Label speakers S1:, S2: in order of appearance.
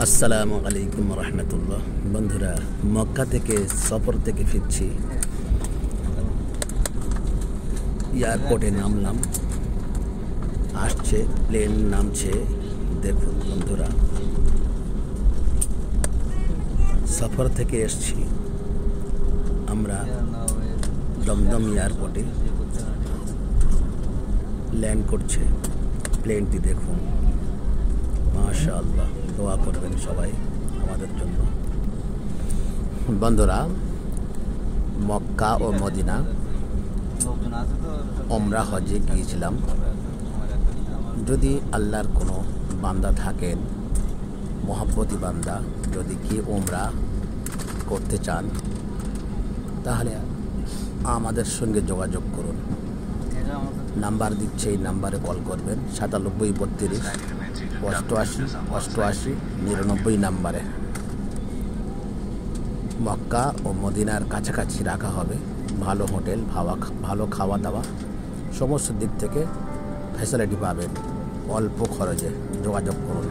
S1: আসসালামু আলাইকুম রহমতুল্লাহ। বন্ধুরা, মক্কা থেকে সফর থেকে ফিরছি, এয়ারপোর্টে নামলাম, আসছে প্লেন, নামছে। দেখুন বন্ধুরা, সফর থেকে এসছি আমরা দমদম এয়ারপোর্টে, ল্যান্ড করছে প্লেনটি। দেখুন, মাশাআল্লাহ, দোয়া করবেন সবাই আমাদের জন্য। বন্ধুরা, মক্কা ও মদিনা ওমরা হজে গিয়েছিলাম। যদি আল্লাহর কোনো বান্দা থাকেন, মহব্বতী বান্দা, যদি কি ওমরা করতে চান, তাহলে আমাদের সঙ্গে যোগাযোগ করুন। নাম্বার দিচ্ছে, এই নাম্বারে কল করবেন, 97 32 88 99 নাম্বারে। মক্কা ও মদিনার কাছাকাছি রাখা হবে, ভালো হোটেল, ভালো খাওয়া দাওয়া, সমস্ত দিক থেকে ফ্যাসিলিটি পাবেন অল্প খরচে। যোগাযোগ করুন।